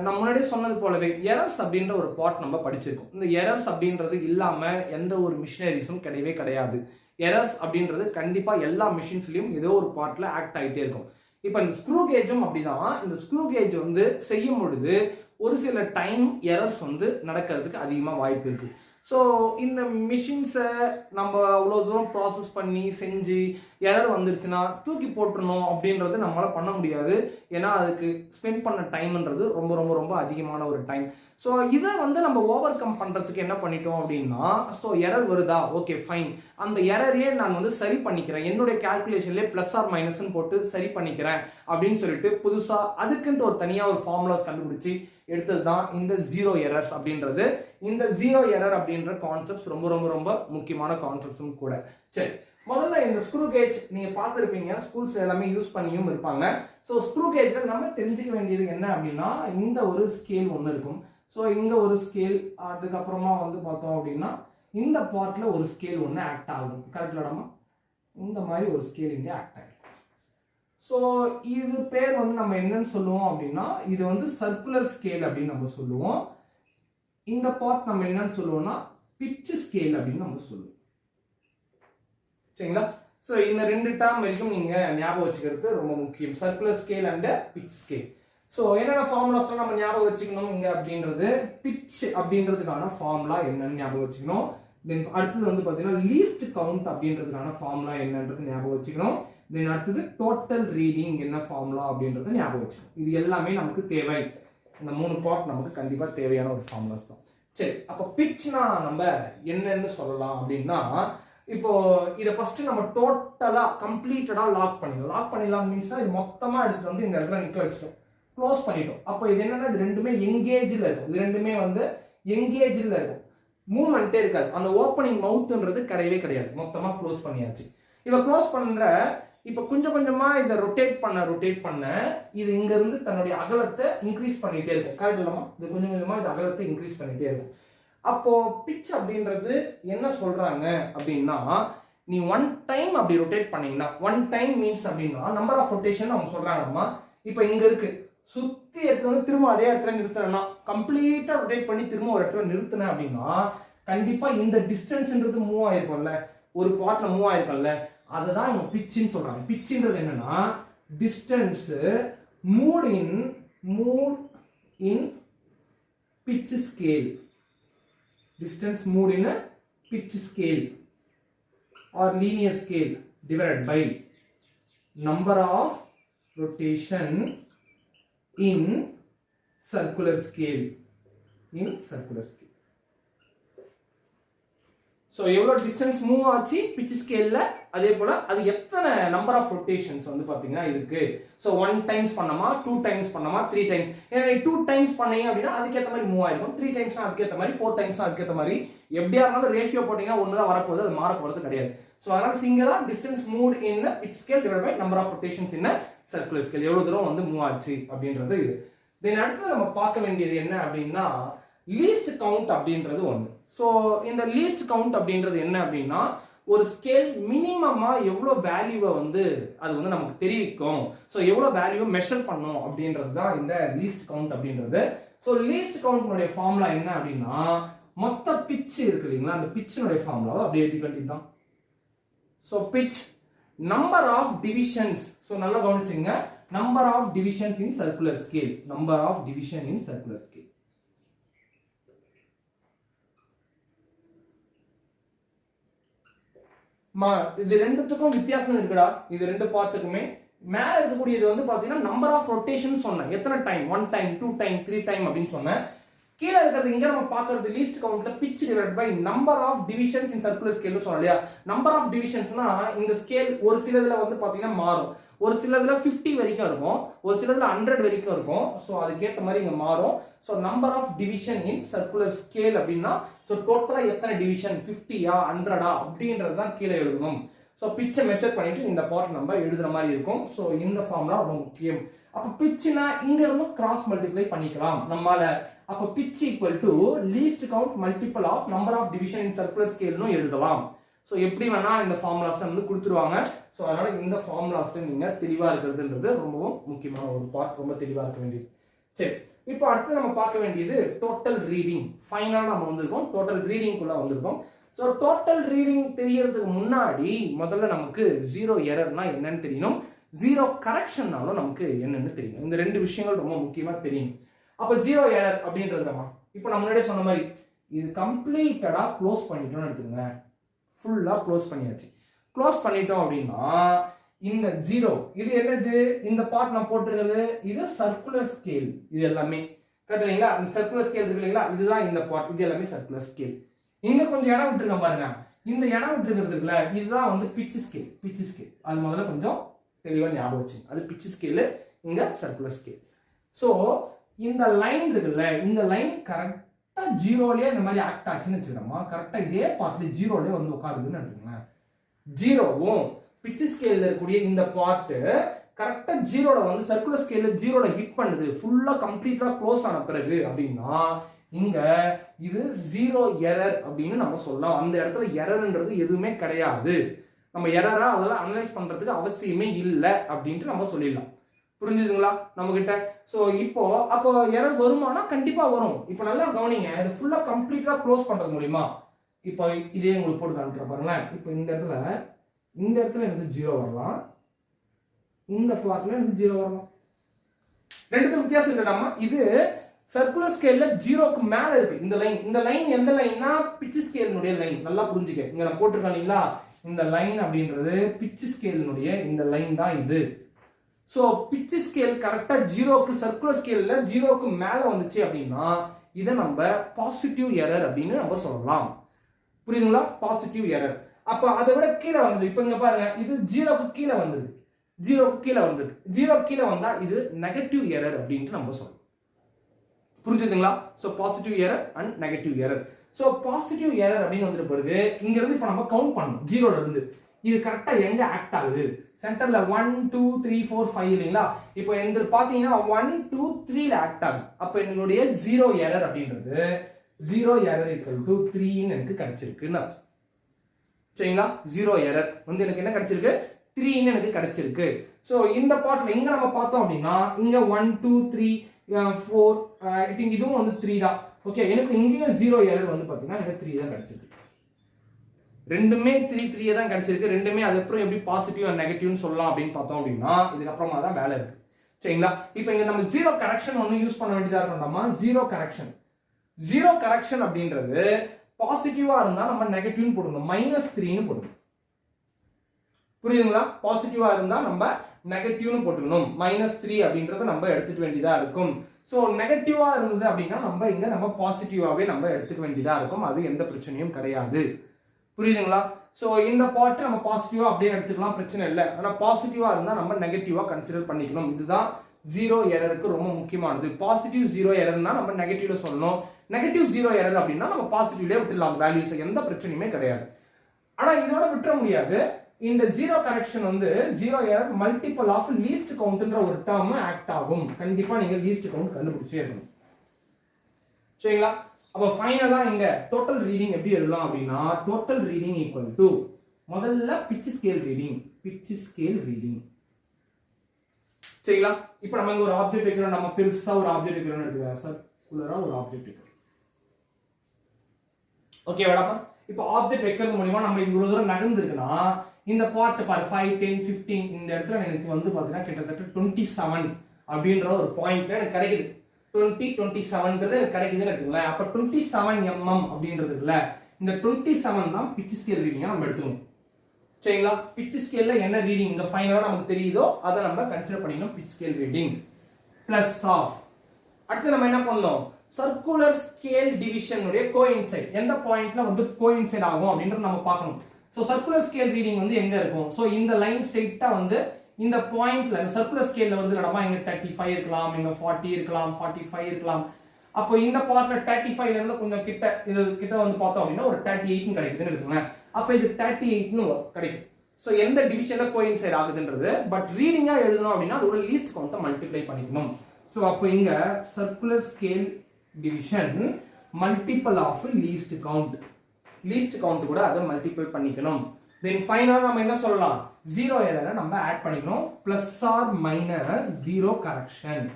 நம்ம முன்னாடியே சொன்னது போலவே எரர்ஸ் அப்படின்ற ஒரு பார்ட் நம்ம படிச்சிருக்கோம். இந்த எரர்ஸ் அப்படின்றது இல்லாமல் எந்த ஒரு மிஷினரிஸும் கிடையவே கிடையாது. எரர்ஸ் அப்படின்றது கண்டிப்பாக எல்லா மிஷின்ஸ்லையும் ஏதோ ஒரு பார்ட்டில் ஆக்ட் ஆகிட்டே இருக்கும். இப்போ இந்த ஸ்க்ரூ கேஜும் அப்படிதான். இந்த ஸ்க்ரூ கேஜ் வந்து செய்யும் பொழுது ஒரு சில டைம் எரர்ஸ் வந்து நடக்கிறதுக்கு அதிகமாக வாய்ப்பு இருக்குது. ஸோ இந்த மிஷின்ஸை நம்ம அவ்வளோ தூரம் ப்ராசஸ் பண்ணி செஞ்சு எரர் வந்துருச்சுன்னா தூக்கி போட்டுருணும் அப்படின்றது நம்மளால் பண்ண முடியாது. ஏன்னா அதுக்கு ஸ்பெண்ட் பண்ண டைம்ன்றது ரொம்ப ரொம்ப ரொம்ப அதிகமான ஒரு டைம். ஸோ இதை வந்து நம்ம ஓவர் கம் பண்ணுறதுக்கு என்ன பண்ணிட்டோம் அப்படின்னா, ஸோ எரர் வருதா, ஓகே ஃபைன், அந்த எரரையே நான் வந்து சரி பண்ணிக்கிறேன், என்னுடைய கால்குலேஷன்லேயே ப்ளஸ் ஆர் மைனஸ்ன்னு போட்டு சரி பண்ணிக்கிறேன் அப்படின்னு சொல்லிட்டு புதுசாக அதுக்குன்ட்டு ஒரு தனியாக ஒரு ஃபார்முலாஸ் கண்டுபிடிச்சி எடுத்தது தான் இந்த ஜீரோ எரர்ஸ் அப்படின்றது. இந்த ஜீரோ எரர் அப்படின்ற கான்செப்ட்ஸ் ரொம்ப ரொம்ப ரொம்ப முக்கியமான கான்செப்ட்ஸும் கூட. சரி, முதல்ல இந்த ஸ்க்ரூ கேஜ் நீங்க பார்த்துருப்பீங்க, ஸ்கூல்ஸ் எல்லாமே யூஸ் பண்ணியும் இருப்பாங்க. ஸோ ஸ்க்ரூ கேஜ்ல நம்ம தெரிஞ்சுக்க வேண்டியது என்ன அப்படின்னா, இந்த ஒரு ஸ்கேல் ஒன்று இருக்கும். ஸோ இங்க ஒரு ஸ்கேல், அதுக்கப்புறமா வந்து பார்த்தோம் அப்படின்னா இந்த பார்ட்ல ஒரு ஸ்கேல் ஒன்று ஆக்ட் ஆகும். கரெக்டாமா? இந்த மாதிரி ஒரு ஸ்கேல் இங்கே ஆக்ட் ஆகும். ஸோ இது பேர் வந்து நம்ம என்னன்னு சொல்லுவோம் அப்படின்னா, இது வந்து சர்க்குலர் ஸ்கேல் அப்படின்னு நம்ம சொல்லுவோம். இந்த பார்ட் நம்ம என்னன்னு சொல்லுவோம்னா பிட்ச் ஸ்கேல் அப்படின்னு நம்ம சொல்லுவோம். சரிங்களா? ஸோ இந்த ரெண்டு டேர்ம் வரைக்கும் நீங்க ஞாபகம் வச்சுக்கிறது ரொம்ப முக்கியம். Circular scale and pitch scale. So என்னென்ன ஃபார்முலாஸ் நம்ம ஞாபகம் வச்சுக்கணும் இங்க அப்படின்றது, பிட்ச் அப்படின்றதுக்கான ஃபார்முலா என்னன்னு ஞாபகம் வச்சுக்கணும். தென் அடுத்தது வந்து பார்த்தீங்கன்னா லீஸ்ட் கவுண்ட் அப்படின்றதுக்கான ஃபார்முலா என்னன்றது ஞாபகம் வச்சுக்கணும். தென் அடுத்தது டோட்டல் ரீடிங் என்ன ஃபார்முலா அப்படின்றத ஞாபகம் வச்சுக்கணும். இது எல்லாமே நமக்கு தேவை. இந்த 3 பார்ட் நமக்கு கண்டிப்பாக தேவையான ஒரு ஃபார்முலாஸ் தான். சரி, அப்போ பிட்ச்னா நம்ம என்னன்னு சொல்லலாம் அப்படின்னா, இப்போ இதை ஃபர்ஸ்ட் நம்ம டோட்டலா கம்ப்ளீட்டடா லாக் பண்ணிடலாம் மீன்ஸ் இது மொத்தமா எடுத்துட்டு வந்து இந்த இடத்துல நிக்க வச்சிட்டோம், க்ளோஸ் பண்ணிட்டோம். அப்போ இது என்னன்னா, இது ரெண்டுமே எங்கேஜ்ல இருக்கும். இது ரெண்டுமே வந்து எங்கேஜ்ல இருக்கும், மூவ்மெண்ட்டே இருக்காது. அந்த ஓப்பனிங் மவுத்ன்றது கிடையவே கிடையாது. மொத்தமா க்ளோஸ் பண்ணியாச்சு. இவ க்ளோஸ் பண்ற இப்போ கொஞ்சம் கொஞ்சமா இதை ரொட்டேட் பண்ண இது இங்க இருந்து தன்னுடைய அகலத்தை இன்க்ரீஸ் பண்ணிட்டே இருக்கும். கரெக்ட் இல்லாமா? இது கொஞ்சம் கொஞ்சமா இது அகலத்தை இன்க்ரீஸ் பண்ணிட்டே இருக்கும். அப்போ பிட்ச் அப்படின்றது என்ன சொல்றாங்க அப்படின்னா, நீ ஒன் டைம் அப்படி ரொட்டேட் பண்ணீங்கன்னா, ஒன் டைம் மீன்ஸ் அப்படின்னா நம்பர் ஆஃப் ரொட்டேஷன் அவங்க சொல்றாங்கம்மா. இப்போ இங்க இருக்கு, சுத்தி எடுத்து வந்து திரும்ப அதே இடத்துல நிறுத்தினா, கம்ப்ளீட்டா ரொட்டேட் பண்ணி திரும்ப ஒரு இடத்துல நிறுத்தினேன் அப்படின்னா கண்டிப்பா இந்த டிஸ்டன்ஸ்ன்றது மூவ் ஆயிருக்கும்ல, ஒரு பார்ட்ல மூவ் ஆயிருக்கும்ல, அதை தான் இவங்க பிட்ச்னு சொல்றாங்க. பிட்ச்ன்றது என்னன்னா, distance move in pitch scale. Distance moved in a pitch scale or linear scale divided by number of rotation in circular scale. So எவ்வளோ டிஸ்டன்ஸ் மூவ் ஆச்சு பிட்ச் ஸ்கேல்ல, அதே போல அது எத்தனை நம்பர் ஆஃப் ரொட்டேஷன்ஸ் வந்து பாத்தீங்கன்னா இருக்கு. ஸோ 1 டைம்ஸ் பண்ணமா, 2 டைம்ஸ் பண்ணமா, 3 டைம்ஸ். ஏன்னா 2 டைம்ஸ் பண்ணீங்க அப்படின்னா அதுக்கேற்ற மாதிரி மூவ் ஆயிருக்கும், 3 டைம்ஸ்னா அதுக்கேற்ற மாதிரி, 4 டைம்ஸ்னா அதுக்கேற்ற மாதிரி. எப்படியா இருந்தாலும் ரேஷியோ போட்டீங்கன்னா ஒன்று தான் வரப்போகுது, அது மாற போகிறது கிடையாது. ஸோ அதனால சிங்கிளா distance move in pitch scale divide by number of rotations in circular scale, எவ்வளோ தூரம் வந்து மூவ் ஆச்சு அப்படின்றது இது. தென் அடுத்து நம்ம பார்க்க வேண்டியது என்ன அப்படின்னா, லீஸ்ட் கவுண்ட் அப்படின்றது ஒன்று. ஸோ இந்த லீஸ்ட் கவுண்ட் அப்படின்றது என்ன அப்படின்னா, ஒரு ஸ்கேல் மினிமமா எவ்வளவு வேல்யூவை வந்து அது வந்து நமக்கு தெரிவிக்கும். ஸோ எவ்வளவு வேல்யூ மெஷர் பண்ணும் அப்படின்றது தான் இந்த லீஸ்ட் கவுண்ட் அப்படின்றது. ஸோ லீஸ்ட் கவுண்ட்னுடைய ஃபார்முலா என்ன அப்படின்னா, மொத்த பிட்ச் இருக்கு இல்லைங்களா, அந்த பிட்ச்னுடைய ஃபார்முலாவை அப்படியே எழுதி வேண்டியதுதான். So pitch number of divisions. So நல்லா கவனிச்சுங்க, number of divisions in circular scale, number of division in circular scale. இது ரெண்டுத்துக்கும் வித்தியாசம் இருக்குடா. இது ரெண்டு பார்ட்டுக்குமே மேல இருக்கக்கூடியது வந்து பாத்தீங்கன்னா நம்பர் ஆஃப் ரொட்டேஷன் சொன்னேன், எத்தனை டைம், 1 டைம் 2 டைம் 3 டைம் அப்படின்னு சொன்னேன். கீழே இருக்கிறது இங்க நம்ம பார்க்கிறது லீஸ்ட் கவுண்ட்ல pitch divided by number of divisions in circular scale சொன்னோம் இல்லையா. நம்பர் ஆஃப் டிவிஷன்ஸ்னா இந்த ஸ்கேல் ஒரு சிலதுல வந்து பாத்தீங்கன்னா மாறும், ஒரு சிலதுல 50 வரைக்கும் இருக்கும், ஒரு சிலதுல 100 வரைக்கும் இருக்கும். ஸோ அதுக்கேற்ற மாதிரி இங்க மாறும். So number of division in circular scale அப்படின்னா ஸோ டோட்டலா எத்தனை டிவிஷன், 50யா 100ஆ அப்படின்றது தான் கீழே எழுதணும். ஸோ பிட்சை மெஷர் பண்ணிட்டு இந்த பார்ட் நம்ம எழுதுற மாதிரி இருக்கும். ஸோ இந்த ஃபார்முலா ரொம்ப முக்கியம். அப்ப பிட்ச்னா இங்க இருந்து கிராஸ் மல்டிப்ளை பண்ணிக்கலாம் நம்மால. அப்ப pitch equal to least count multiple of number of division in circular ஸ்கேல்னு எழுதலாம். ஸோ எப்படி வேணா இந்த ஃபார்முலாஸ் வந்து கொடுத்துருவாங்க. ஸோ அதனால இந்த ஃபார்முலாஸ்ல நீங்க தெளிவா இருக்கிறதுன்றது ரொம்பவும் முக்கியமான ஒரு பார்ட், ரொம்ப தெளிவா இருக்க வேண்டியது. சரி, இப்போ அடுத்து நம்ம பார்க்க வேண்டியது டோட்டல் ரீடிங். ஃபைனலா நம்ம வந்திருக்கோம், டோட்டல் ரீடிங்குள்ள வந்திருக்கோம். ஸோ டோட்டல் ரீடிங் தெரியறதுக்கு முன்னாடி முதல்ல நமக்கு ஜீரோ எரர்னா என்னன்னு தெரியணும், ஜீரோ கரெக்ஷன்னாலும் நமக்கு என்னன்னு தெரியணும். இந்த ரெண்டு விஷயங்கள் ரொம்ப முக்கியமா தெரியும். அப்ப ஜீரோ எரர் அப்படின்றதுமா இப்போ நம்ம முன்னாடியே சொன்ன மாதிரி இது கம்ப்ளீட்டடா க்ளோஸ் பண்ணிட்டோம்னு எடுத்துக்கோங்க. ஃபுல்லா க்ளோஸ் பண்ணியாச்சு. க்ளோஸ் பண்ணிட்டோம் அப்படின்னா இந்த ஜீரோ இது என்னது, இந்த பார்ட் நான் போட்டிருக்கிறது இது சர்க்குலர் ஸ்கேல். இது எல்லாமே கரெக்டுங்களா, இந்த சர்க்குலர் ஸ்கேல் இருக்கு இல்லைங்களா, இதுதான் இந்த பார்ட், இது எல்லாமே சர்க்குலர் ஸ்கேல். இங்க கொஞ்சம் இடம் விட்டுருங்க பாருங்க, இந்த இடம் விட்டுருக்கிறது இருக்குல்ல, இதுதான் வந்து பிட்ச் ஸ்கேல். பிட்ச் ஸ்கேல் அது முதல்ல கொஞ்சம் தெளிவாக ஞாபகம் வச்சுங்க, அது பிட்ச் ஸ்கேலு, இங்க சர்க்குலர் ஸ்கேல். ஸோ இந்த லைன் இருக்குல்ல, இந்த லைன் கரெக்டா ஜீரோலயே இந்த மாதிரி ஆக்ட் ஆச்சுன்னு வச்சுக்கோமா, கரெக்டா இதே பார்ட்ல ஜீரோலயே வந்து உட்காருதுன்னு எடுத்துக்கோங்களேன். ஜீரோவும் பிட்ச் ஸ்கேல்ல இருக்கக்கூடிய இந்த பார்ட் கரெக்டா ஜீரோல வந்து சர்க்குலர் ஸ்கேல்ல ஜீரோல ஹிட் பண்ணுது, ஃபுல்லா கம்ப்ளீட்டா க்ளோஸ் ஆன பிறகு அப்படின்னா இங்க இது ஜீரோ எரர் அப்படின்னு நம்ம சொல்லலாம். அந்த இடத்துல எரர்ன்றது எதுவுமே கிடையாது, நம்ம எரரா அதெல்லாம் அனலைஸ் பண்றதுக்கு அவசியமே இல்லை அப்படின்ட்டு நம்ம சொல்லிடலாம். புரிஞ்சுதுங்களா நம்ம கிட்ட? ஸோ இப்போ அப்போ எரர் வருமானா கண்டிப்பா வரும். இப்போ நல்லா கவனிங்க, இது ஃபுல்லா கம்ப்ளீட்டா க்ளோஸ் பண்றது மூலியமா இப்போ இதே உங்களுக்கு போட்டு காமிக்கிற பாருங்களேன். இப்போ இந்த இடத்துல எனக்கு ஜீரோ வரலாம், இந்த பார்ட்ல எனக்கு ஜீரோ வரலாம். ரெண்டுக்கும் வித்தியாசம் இல்லைடாமா. இது சர்க்குலர் ஸ்கேல்ல ஜீரோக்கு மேல இருக்கு இந்த லைன். இந்த லைன் எந்த லைன்னா பிட்ச் ஸ்கேலினுடைய லைன். நல்லா புரிஞ்சுக்க, இங்க நான் போட்டிருக்கேன் இல்லைங்களா, இந்த லைன் அப்படின்றது பிட்ச் ஸ்கேலினுடைய இந்த லைன் தான் இது. ஸோ பிட்ச் ஸ்கேல் கரெக்டா ஜீரோக்கு சர்க்குலர் ஸ்கேல்ல ஜீரோக்கு மேல வந்துச்சு அப்படின்னா இதை நம்ம பாசிட்டிவ் எரர் அப்படின்னு நம்ம சொல்லலாம். புரியுதுங்களா? Positive error. அப்ப அதை விட கீழே வந்தது, இப்ப இங்க பாருங்க, இது ஜீரோக்கு கீழே வந்தது, ஜீரோக்கு கீழே வந்தது, ஜீரோ கீழே வந்தா இது நெகட்டிவ் எரர் அப்படின்ட்டு நம்ம சொல்லலாம். புரிஞ்சுதுங்களா? So positive error and negative error. So positive error அப்படின்னு வந்துட்டு பிறகு இங்க இருந்து இப்ப நம்ம கவுண்ட் பண்ணணும். ஜீரோல இருந்து இது கரெக்டா எங்க ஆக்ட் ஆகுது, சென்டர்ல 1 2 3 4 5 இல்லைங்களா. இப்போ எங்க பாத்தீங்கன்னா 1 2 3ல ஆக்ட் ஆகுது. அப்ப என்னுடைய ஜீரோ எரர் அப்படின்றது ஜீரோ எரர் ஈக்குவல் டு 3ன்னு எனக்கு கிடைச்சிருக்குன்னு சரிங்களா. ஜீரோ எரர் வந்து எனக்கு என்ன கிடைச்சிருக்கு, 3ன்னு எனக்கு கிடைச்சிருக்கு. ஸோ இந்த பார்ட்ல இங்க நம்ம பார்த்தோம் அப்படின்னா இங்க 1 2 3 4 ஐ திங்க் இதுவும் வந்து 3 தான். ஓகே, எனக்கு இங்கேயும் ஜீரோ எரர் வந்து பாத்தீங்கன்னா எனக்கு 3 தான் கிடைச்சிருக்கு. ரெண்டுமே 3 3 தான் கிடைச்சிருக்கு. ரெண்டுமே அதுக்கப்புறம் எப்படி பாசிட்டிவ் அண்ட் நெகட்டிவ்னு சொல்லலாம் அப்படின்னு பார்த்தோம் அப்படின்னா இதுக்கப்புறமா தான் வேலை இருக்கு சரிங்களா. இப்போ இங்க நம்ம ஜீரோ கரெக்ஷன் ஒன்று யூஸ் பண்ண வேண்டியதா இருக்கணும்னா ஜீரோ கரெக்ஷன். ஜீரோ கரெக்ஷன் அப்படின்றது பாசிட்டிவா இருந்தா நம்ம நெகட்டிவ்னு போடணும், -3ன்னு போடணும். புரியுதுங்களா? பாசிட்டிவா இருந்தா நம்ம நெகட்டிவ்னு போட்டுக்கணும், -3 அப்படின்றத நம்ம எடுத்துக்க வேண்டியதா இருக்கும். ஸோ நெகட்டிவா இருந்தது அப்படின்னா நம்ம பாசிட்டிவாவே நம்ம எடுத்துக்க வேண்டியதா இருக்கும். அது எந்த பிரச்சனையும் கிடையாது. புரியுதுங்களா? ஸோ இந்த பார்ட் நம்ம பாசிட்டிவா அப்படியே எடுத்துக்கலாம், பிரச்சனை இல்லை. ஆனால் பாசிட்டிவா இருந்தா நம்ம நெகட்டிவா கன்சிடர் பண்ணிக்கணும். இதுதான் ஜீரோ எரருக்கு ரொம்ப முக்கியமானது. பாசிட்டிவ் ஜீரோ எரர்னா நம்ம நெகட்டிவ்ல சொல்லணும், நெகட்டிவ் ஜீரோ எரர் அப்படின்னா நம்ம பாசிட்டிவ்லேயே விட்டுடலாம் வேல்யூஸ், எந்த பிரச்சனையுமே கிடையாது. ஆனா இதோட விட்டுற முடியாது. இந்த ஜீரோ கரெக்ஷன் வந்து zero error multiple of least கவுண்ட்ன்ற ஒரு டேர்ம் ஆக்ட் ஆகும். கண்டிப்பா நீங்க லீஸ்ட் கவுண்ட் கண்டுபிடிச்சே இருக்கணும் சரிங்களா. அப்போ ஃபைனலா இங்க டோட்டல் ரீடிங் எப்படி எழுதலாம் அப்படின்னா டோட்டல் ரீடிங் ஈக்குவல் டு முதல்ல pitch scale reading சரிங்களா? இப்போ நம்ம இங்க ஒரு ஆப்ஜெக்ட் வைக்கிறோம், நம்ம பெருசா ஒரு ஆப்ஜெக்ட் வைக்கிறோம்னு எடுத்துக்கலாம், சர்க்குலரா ஒரு ஆப்ஜெக்ட் வைக்கிறோம். ஓகேவாடா? இப்போ ஆப்ஜெக்ட் வைக்கிறது மூலமா நம்ம இவ்வளவு தூரம் நகர்ந்துருக்குன்னா இந்த பார்ட் பாரு 5 10 15 இந்த இடத்துல எனக்கு வந்து பாத்தீங்கன்னா கிட்டத்தட்ட 27 அப்படின்ற ஒரு பாயிண்ட்ல எனக்கு கிடைக்குது. 27ன்றது எனக்கு கிடைக்குதுன்னு இருக்குல்ல. அப்ப 27 mm அப்படின்றது இல்ல, இந்த 27 தான் pitch scale ரீடிங்கா நம்ம எடுத்துக்கணும். சரிங்களா? pitch scaleல என்ன ரீடிங் இந்த ஃபைனலா நமக்கு தெரியுதோ அதை நம்ம கன்சிடர் பண்ணிக்கணும் pitch scale reading plus of. அடுத்து நம்ம என்ன பண்ணோம், சர்க்குலர் ஸ்கேல் டிவிஷன் உடைய கோயின்சைட் எந்த பாயிண்ட்ல வந்து கோயின்சைட் ஆகும் அப்படின்றது நம்ம பார்க்கணும். சோ சர்க்குலர் ஸ்கேல் ரீடிங் வந்து எங்க இருக்கும், சோ இந்த லைன் ஸ்ட்ரைட்டா வந்து இந்த பாயிண்ட்ல சர்க்குலர் ஸ்கேல்ல வந்து நடமா இங்க 35 இருக்கலாம், இங்க 40 இருக்கலாம், 45 இருக்கலாம். அப்போ இந்த பார்ட்ல 35ல இருந்து கொஞ்சம் கிட்ட இது கிட்ட வந்து பார்த்தோம் அப்படின்னா ஒரு 38 கிடைக்குதுன்னு இருக்குங்க. அப்ப இது 38னு கிடைக்கும். சோ எந்த டிவிஷன்ல கோயின்சைட் ஆகுதுன்றது, பட் ரீடிங்கா எழுதணும் அப்படின்னா அதோட லீஸ்ட் கவுண்ட்டை மல்டிப்ளை பண்ணிக்கணும். சோ அப்போ இங்க circular scale division multiple of least count கூட அதை மல்டிபிள் பண்ணிக்கணும். தென் ஃபைனலா நம்ம என்ன சொல்லலாம், ஜீரோ எரரை நம்ம ஆட் பண்ணிக்கணும், plus or minus zero correction.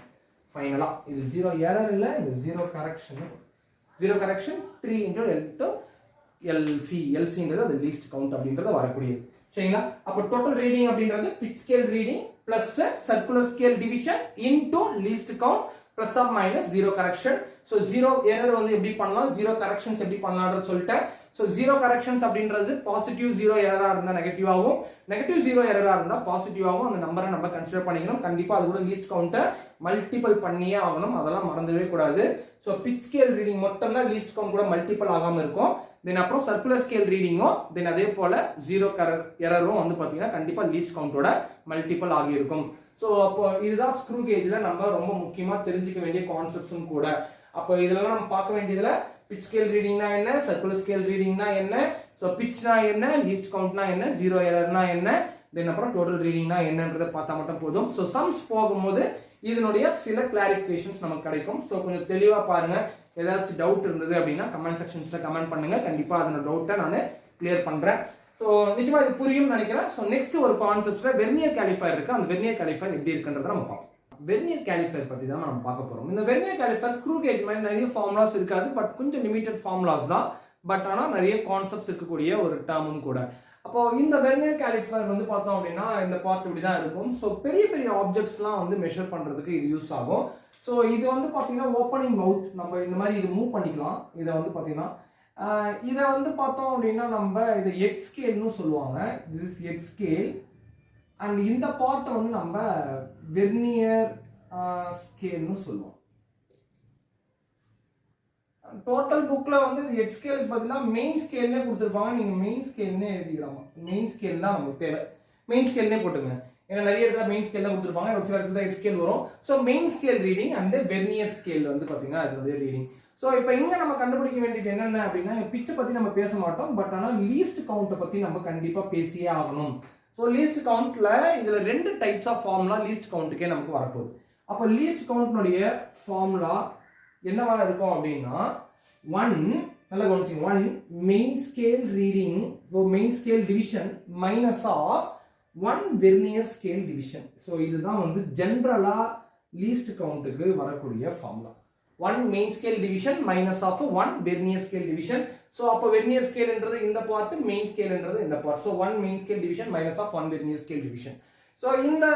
ஃபைனலா இது ஜீரோ எரர் இல்ல, இது ஜீரோ கரெக்ஷன் 3 into LCன்றது அது லீஸ்ட் கவுண்ட் அப்படின்றது வரக்கூடியது. சரிங்களா? அப்ப டோட்டல் ரீடிங் அப்படின்றது pitch scale reading plus circular scale division into least count plus or minus zero correction. So zero error வந்து எப்படி பண்ணலாம், zero corrections எப்படி பண்ணலாம்னு சொல்லிட்டேன். So zero corrections அப்படின்றது பாசிட்டிவ் ஜீரோ எரரா இருந்தா நெகட்டிவ் ஆகும், நெகட்டிவ் ஜீரோ எரரா இருந்தா பாசிட்டிவ் ஆகும். அந்த நம்பரை நம்ம கன்சிடர் பண்ணிக்கணும். கண்டிப்பா அது கூட லீஸ்ட் கவுண்ட்டை மல்டிபிள் பண்ணியே ஆகணும், அதெல்லாம் மறந்துடவே கூடாது. ஸோ pitch scale reading மட்டும் தான் லீஸ்ட் கவுண்ட் கூட மல்டிபிள் ஆகாம இருக்கும். தென் அப்புறம் சர்க்குலர் ஸ்கேல் ரீடிங்கும் தென் அதே போல ஜீரோ எரரும் வந்து பாத்தீங்கன்னா கண்டிப்பா லீஸ்ட் கவுண்டோட மல்டிபிள் ஆகி இருக்கும். ஸோ அப்போ இதுதான் ஸ்க்ரூ கேஜ்ல நம்ம ரொம்ப முக்கியமா தெரிஞ்சுக்க வேண்டிய கான்செப்ட்ஸும் கூட. அப்போ இதெல்லாம் நம்ம பார்க்க வேண்டியதுல pitch scale ரீடிங்னா என்ன, சர்க்குலர் ஸ்கேல் ரீடிங்னா என்ன, ஸோ பிட்ச்னா என்ன, லீஸ்ட் கவுண்ட்னா என்ன, ஜீரோ எரர்னா என்ன, தென் அப்புறம் டோட்டல் ரீடிங்னா என்னன்றதை பார்த்தா மட்டும் போதும். ஸோ சம்ஸ் போகும்போது இதனுடைய சில கிளாரிஃபிகேஷன்ஸ் நமக்கு கிடைக்கும். ஸோ கொஞ்சம் தெளிவா பாருங்க. ஏதாச்சும் டவுட் இருந்தது அப்படின்னா கமெண்ட் செக்ஷன்ஸ்ல கமெண்ட் பண்ணுங்க, கண்டிப்பா அதோட டவுட்டை நான் கிளியர் பண்றேன். ஸோ நிச்சயமா இது புரியும் நினைக்கிறேன். ஸோ நெக்ஸ்ட் ஒரு கான்செப்ட்ல வெர்னியர் கேலிஃபயர் இருக்கு, அந்த வெர்னியர் கேலிஃபயர் எப்படி இருக்குன்றதை நம்ம பார்ப்போம். வெர்னியர் கேலிஃபயர் பத்தி தான் நம்ம பார்க்க போறோம். இந்த வெர்னியர் கேலிஃபயர் ஸ்க்ரூ கேஜ் மாதிரி நிறைய ஃபார்முலாஸ் இருக்காது, பட் கொஞ்சம் லிமிடெட் ஃபார்முலாஸ் தான், பட் ஆனா நிறைய கான்செப்ட்ஸ் இருக்கக்கூடிய ஒரு டேர்மும் கூட. அப்போ இந்த வெர்னியர் கேலிஃபயர் வந்து பார்த்தோம் அப்படின்னா இந்த பார்ட் இப்படி தான் இருக்கும். ஸோ பெரிய பெரிய ஆப்ஜெக்ட்ஸ்லாம் வந்து மெஷர் பண்றதுக்கு இது யூஸ் ஆகும். ஸோ இது வந்து பார்த்தீங்கன்னா ஓப்பனிங் மவுத், நம்ம இந்த மாதிரி இது மூவ் பண்ணிக்கலாம். இதை வந்து பார்த்தீங்கன்னா இதை வந்து பார்த்தோம் அப்படின்னா நம்ம இதை எக்ஸ் ஸ்கேல்னு சொல்லுவாங்க, this is X scale. And இந்த பார்ட்டை வந்து நம்ம வெர்னியர் ஸ்கேல்னு சொல்லுவோம். டோட்டல் புக்ல வந்து எக்ஸ் ஸ்கேலுக்கு பதிலாக மெயின் ஸ்கேல்னே கொடுத்துருப்பாங்க, நீங்க மெயின் ஸ்கேல்னே எழுதிக்கலாம். மெயின் ஸ்கேல் தான் நமக்கு தேவை, மெயின் ஸ்கேல்னே போட்டுங்க. ஏன்னா நிறைய இடத்துல மெயின் ஸ்கேல் தான் கொடுத்துருப்பாங்க, ஒரு சில இடத்துல எக்ஸ் ஸ்கேல் வரும். So main scale reading and vernier scale வந்து பார்த்தீங்கன்னா அதனுடைய ரீடிங். ஸோ இப்போ இங்கே நம்ம கண்டுபிடிக்க வேண்டியது என்னென்ன அப்படின்னா, பிச்சை பற்றி நம்ம பேச மாட்டோம், பட் ஆனால் லீஸ்ட் கவுண்ட்டை பற்றி நம்ம கண்டிப்பாக பேசியே ஆகணும். ஸோ லீஸ்ட் கவுண்ட்ல இதுல 2 டைப்ஸ் ஆஃப் ஃபார்முலா லீஸ்ட் கவுண்ட்டுக்கே நமக்கு வரப்போகுது. அப்போ லீஸ்ட் கவுண்ட்னுடைய ஃபார்முலா என்னவா இருக்கும் அப்படின்னா 1 நல்லா கவனிச்சிங்க, 1 main scale reading main scale division minus of 1 vernier scale division. So இதுதான் வந்து ஜென்ரலா லீஸ்ட் கவுண்ட்டுக்கு வரக்கூடிய formula. 1 main scale division minus of 1 vernier scale division. So அப்போ வெர்னியர் ஸ்கேல்ன்றது இந்த பார்ட், மெயின் ஸ்கேல்ன்றது இந்த part. So 1 main scale division minus of 1 vernier scale division. So இந்த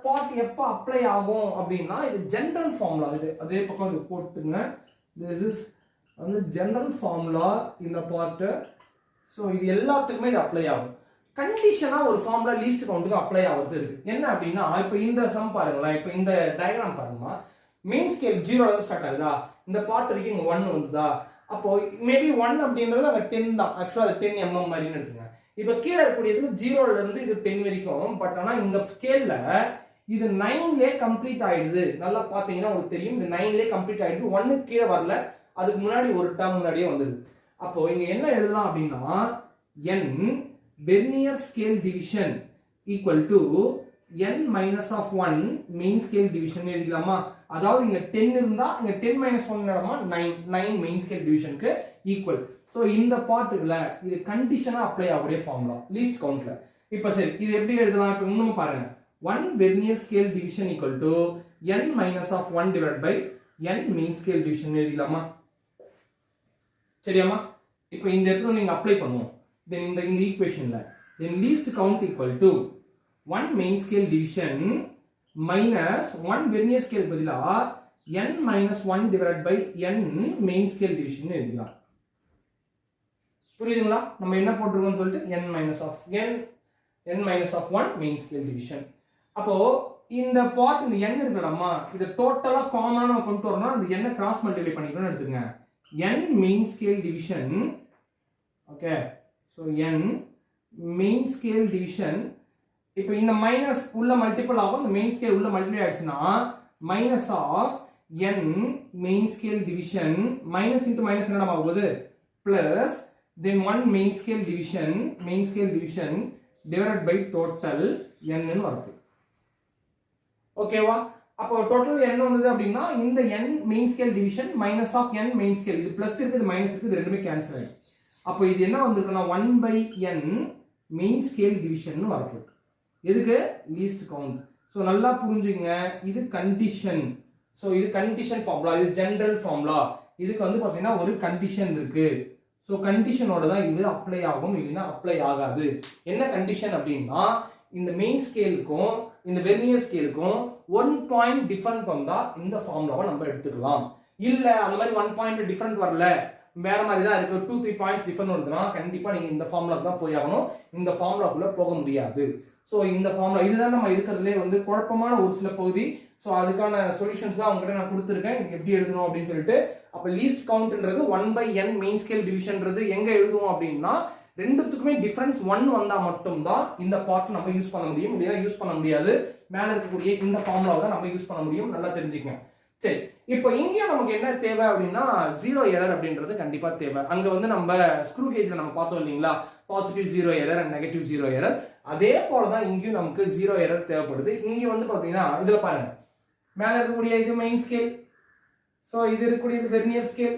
பார்ட் எப்போ அப்ளை ஆகும் அப்படின்னா இது ஜென்ரல் ஃபார்முலா. இது அதே பக்கம் இது போட்டுங்க, திஸ் இஸ் வந்து ஜென்ரல் ஃபார்முலா இந்த பார்ட்டு. ஸோ இது எல்லாத்துக்குமே இது அப்ளை ஆகும். கண்டிஷனா ஒரு ஃபார்முலா லீஸ்ட் கவுண்ட்டுக்கு அப்ளை ஆகிறது இருக்கு. என்ன அப்படின்னா இப்போ இந்த சம் பாருங்களேன், இப்போ இந்த டயக்ராம் பாருங்க, மெயின் ஸ்கேல் 0ல இருந்து ஸ்டார்ட் ஆகுதா, இந்த பார்ட் வரைக்கும் இங்க 1 வந்துதா, அப்போ மேபி 1 அப்படின்றது அங்க 10 தான், ஆக்சுவலா அது 10 mm மாதிரின்னு எடுத்துங்க. இப்போ கீழே இருக்கக்கூடியது 0ல இருந்து இது 10 வரைக்கும், பட் ஆனா இந்த ஸ்கேல்ல இது 9லே கம்ப்ளீட் ஆயிடுது. நல்லா பாத்தீங்கன்னா உங்களுக்கு தெரியும், இது 9லே கம்ப்ளீட் ஆயிடுது, 1 கீழே வரல, அதுக்கு முன்னாடி ஒரு டேர்ம் முன்னாடியே வந்துடுது. அப்போ இங்க என்ன எழுதலாம் அப்படின்னா n vernier scale division equal to n minus of 1 main scale division எழுதிக்கலாமா. அதாவது இங்க 10 இருந்தா இங்க 10 மைனஸ் 1 9 மெயின் ஸ்கேல் டிவிஷனுக்கு ஈக்குவல். ஸோ இந்த பார்ட்டுல இது கண்டிஷனா அப்ளை ஆகக்கூடிய ஃபார்முலா லீஸ்ட் கவுண்ட்ல. இப்போ சரி இது எப்படி எழுதலாம்? இப்போ இன்னும் பாருங்க, 1 vernier scale division equal to n minus of 1 divide by n main scale division எழுதிக்கலாமா? சரியாமா? இப்போ இந்த இடத்துல நீங்க அப்ளை பண்ணுவோம். தென் இந்த ஈக்குவேஷன்ல then least count equal to 1 main scale division minus 1 vernier scale பதிலா n minus 1 divided by n main scale division எழுதிக்கலாம். புரியுதுங்களா? நம்ம என்ன போட்டுருக்கோம்னு சொல்லிட்டு n minus of 1 main scale division. அப்போ இந்த பார்ட் இந்த n இருக்குடமா, இத டோட்டலா காமனா நம்ம கொண்டு வரணும். அந்த n கிராஸ் மல்டிப்ளை பண்ணிக்கணும்னு எடுத்துங்க. n main scale division, okay, so n main scale division. இப்போ இந்த மைனஸ் உள்ள மல்டிபிள் ஆகும், இந்த மெயின் ஸ்கேல் உள்ள மல்டிப்ளை ஆயிடுச்சுன்னா minus of n main scale division, minus into minus என்ன ஆகுது, plus then 1 main scale division divided by total n ன்னு வருது. ஓகேவா? அப்போ டோட்டல் n வந்தது அப்படின்னா இந்த n main scale division minus of n main scale, இது பிளஸ் இருக்கு இது மைனஸ் இருக்கு, இது ரெண்டுமே கேன்சல் ஆயிடும். அப்போ இது என்ன வந்திருக்குன்னா 1 by n main scale division ன்னு வருது. எதுக்கு? Least count. ஸோ நல்லா புரிஞ்சுங்க, இது கண்டிஷன். ஸோ இது கண்டிஷன் ஃபார்முலா, இது ஜெனரல் ஃபார்முலா. இதுக்கு வந்து பார்த்தீங்கன்னா ஒரு கண்டிஷன் இருக்கு. ஸோ கண்டிஷனோட தான் இது அப்ளை ஆகும், இல்லைன்னா அப்ளை ஆகாது. என்ன கண்டிஷன் அப்படின்னா இந்த மெயின் ஸ்கேலுக்கும் இந்த வெர்னியர் ஸ்கேலுக்கும் 1 பாயிண்ட் டிஃபரண்ட் வந்தா இந்த ஃபார்முலாவை நம்ம எடுத்துக்கலாம். இல்ல அந்த மாதிரி 1 பாயிண்ட் டிஃபரண்ட் வரல, வேற மாதிரி தான் இருக்கு, 2-3 பாயிண்ட்ஸ் டிஃபரண்ட் வருதுன்னா கண்டிப்பா நீங்க இந்த ஃபார்முலாக்கு தான் போய் ஆகணும். இந்த ஃபார்முலாக்குள்ள போக முடியாது. ஸோ இந்த ஃபார்முலா இதுதான் நம்ம இருக்கிறதுலே வந்து குழப்பமான ஒரு சில பகுதி. ஸோ அதுக்கான சொல்யூஷன்ஸ் தான் உங்ககிட்ட நான் கொடுத்துருக்கேன், இது எப்படி எழுதணும் அப்படின்னு சொல்லிட்டு. அப்போ லீஸ்ட் கவுண்ட்ன்றது 1 by n மெயின் ஸ்கேல் டிவிஷன்ன்றது எங்க எழுதுவோம் அப்படின்னா ரெண்டுத்துக்குமே டிஃபரன்ஸ் 1 வந்தா மட்டும் தான் இந்த பார்ட் நம்ம யூஸ் பண்ண முடியும், இல்லைன்னா யூஸ் பண்ண முடியாது. மேல இருக்கக்கூடிய இந்த ஃபார்முலாவை தான் நம்ம யூஸ் பண்ண முடியும், நல்லா தெரிஞ்சுக்கங்க. சரி, இப்போ இங்கே நமக்கு என்ன தேவை அப்படின்னா ஜீரோ எரர் அப்படின்றது கண்டிப்பா தேவை. அங்க வந்து நம்ம ஸ்க்ரூ கேஜ்ல நம்ம பார்த்தோம் இல்லைங்களா, positive zero error and negative zero error. அதே போலதான் இங்கேயும் நமக்கு ஜீரோ எரர் தேவைப்படுது. இங்க வந்து பாத்தீங்கன்னா இதுல பாருங்க, மேல இருக்கக்கூடிய இது மெயின் ஸ்கேல், சோ இது இருக்கக்கூடிய இது வெர்னியர் ஸ்கேல்,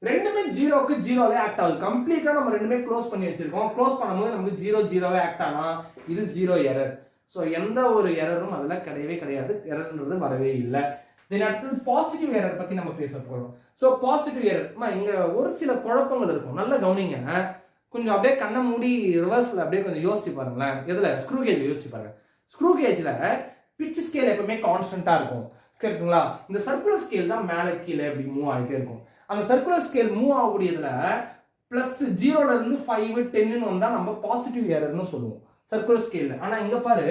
ரெண்டுமே ஜீரோக்கு ஜீரோவே ஆக்ட் ஆகுது. கம்ப்ளீட்டா நம்ம ரெண்டுமே க்ளோஸ் பண்ணி வச்சிருக்கோம். க்ளோஸ் பண்ணும்போது நமக்கு ஜீரோவே ஆக்ட் ஆனா இது ஜீரோ எரர். சோ எந்த ஒரு எரரும் அதுல கிடையவே கிடையாது, எரர்ன்றது வரவே இல்லை. தென் அடுத்தது பாசிட்டிவ் எரர் பத்தி நம்ம பேச போறோம். சோ பாசிட்டிவ் எரர் இங்க ஒரு சில குழப்பங்கள் இருக்கும், நல்லா கவனிங்க. கொஞ்சம் அப்படியே கண்ணை மூடி ரிவர்ஸ்ல அப்படியே கொஞ்சம் யோசிச்சு பாருங்களேன். எதுல? ஸ்க்ரூ கேஜ் யோசிச்சு பாருங்க. ஸ்க்ரூ கேஜ்ல பிட்ச் ஸ்கேல் எப்பவுமே கான்ஸ்டன்டா இருக்கும், கரெக்ட்டுங்களா? இந்த சர்க்குலர் ஸ்கேல் தான் மேலே கீழே இப்படி மூவ் ஆகிட்டே இருக்கும். அந்த சர்க்குலர் ஸ்கேல் மூவ் ஆகக்கூடியதுல பிளஸ் 0ல இருந்து 5, 10 வந்தா நம்ம பாசிட்டிவ் எரர்னு சொல்லுவோம் சர்க்குலர் ஸ்கேல்ல. ஆனா இங்க பாரு,